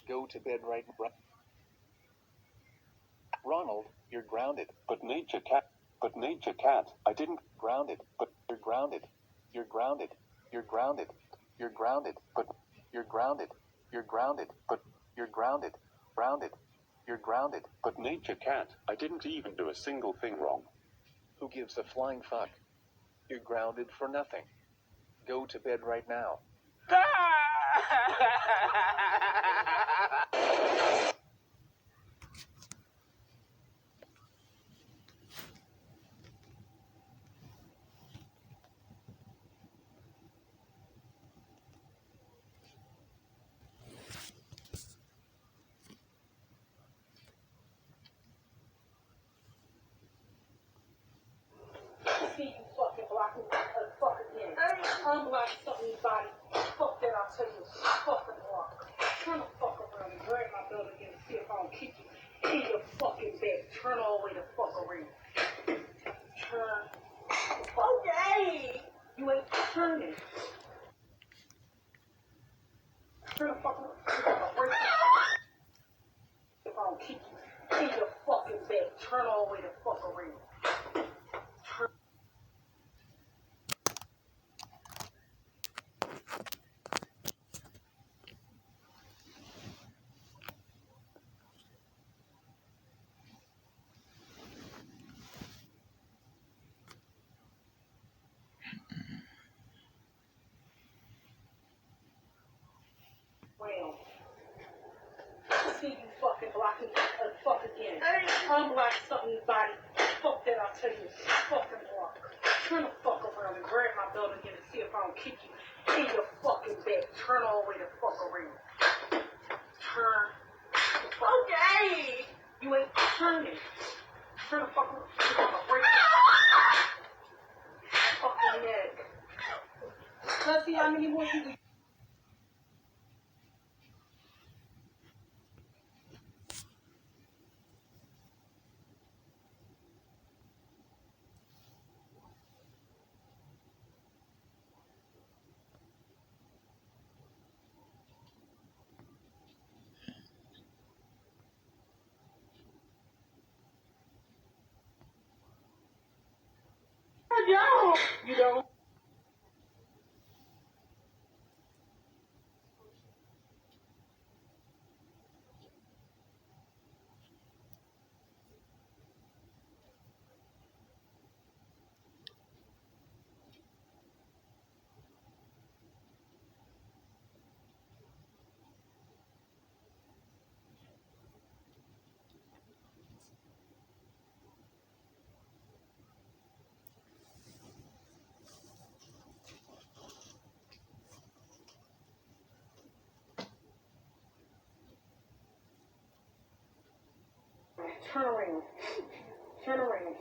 Go to bed right now. Ronald, you're grounded. But nature cat, I didn't. Grounded, but you're grounded. You're grounded. You're grounded. You're grounded, but you're grounded. You're grounded, but you're grounded. Grounded. You're grounded. But nature cat, I didn't even do a single thing wrong. Who gives a flying fuck? You're grounded for nothing. Go to bed right now. See you fucking blocking the fuck again. Unblock something body. Fuck that, I'll tell you. Fucking block. Turn the fuck around and grab my belt again and see if I don't kick you in your fucking bed. Turn all the way the fuck around. Turn. Okay. You ain't turning. Turn the fuck around. If I don't kick you in your fucking bed. Turn all the way the fuck around. See you fucking blocking the fuck again. Unblock something body. Fuck that, I'll tell you. Fucking block. Turn the fuck around and grab my belt again and see if I don't kick you in your fucking bed. Turn all the way the fuck around. Turn. Okay. You ain't turning. Turn the fuck around. You're gonna break your fucking neck. Let's see how many more you can. You don't. Turn around. Turn around.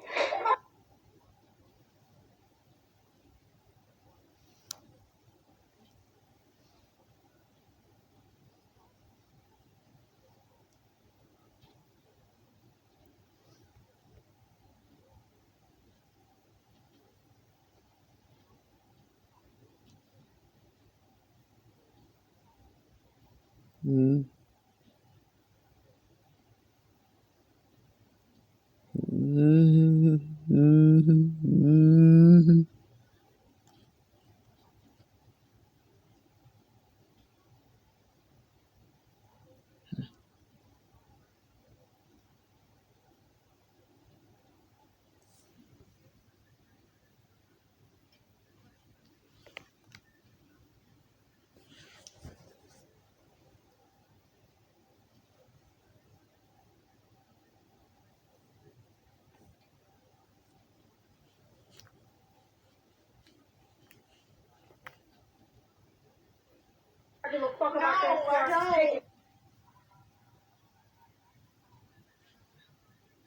I give a fuck about that. No,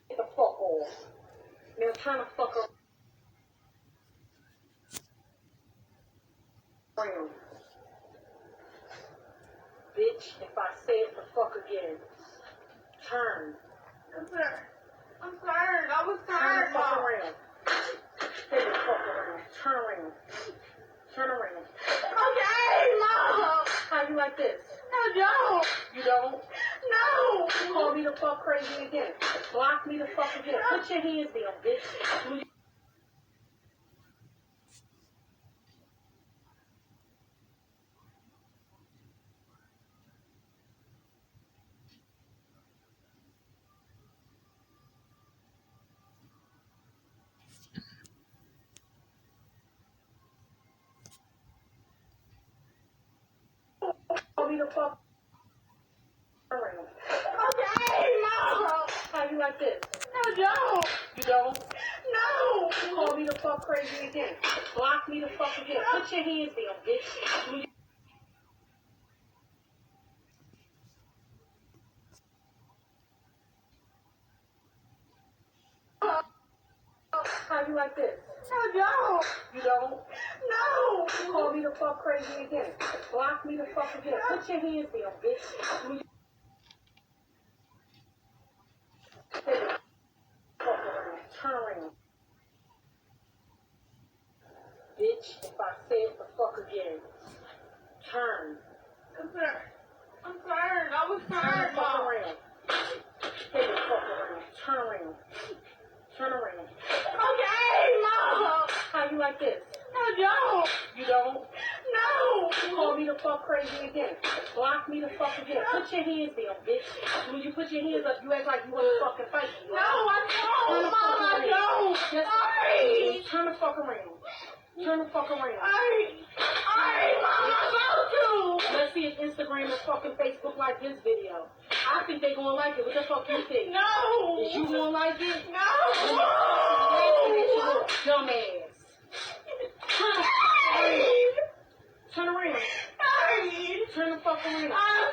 get the fuck off. Now turn the fuck around. Bitch, if I say it the fuck again, turn. I'm sorry. I was tired. Turn the fuck around. Stay the fuck around. Turn around. Turn around. Okay, Mom. How you like this? I don't. You don't? me the fuck crazy again. Block me the fuck again. Put your hands down, bitch. Call me the fuck around. Okay, no. How you like this? No, don't. You don't? No. Call me the fuck crazy again. Block me the fuck again. Put your hands down, bitch. How you like this? No, don't. You don't? No. Call me the fuck crazy again. Block me the fuck again. Put your hands down, bitch. Turn around. Bitch, if I say it the fuck again. Turn. I'm tired. I was tired, Mom. Turn the fuck around. Turn around. Turn around. Okay, Mom. How you like this? No, don't. You don't? No. Call me the fuck crazy again. Block me the fuck again. Put your hands down, bitch. When you put your hands up, you act like you want to fucking fight me. No, I don't. Mom, I don't. Sorry. Turn the fuck around. Turn the fuck around. Alright, Mom, I'm about to. Let's see if Instagram and fucking Facebook like this video. I think they gonna like it. What the fuck you think? No. Is you gonna like it? No. Dumbass. Turn around. Turn the fuck around. I'm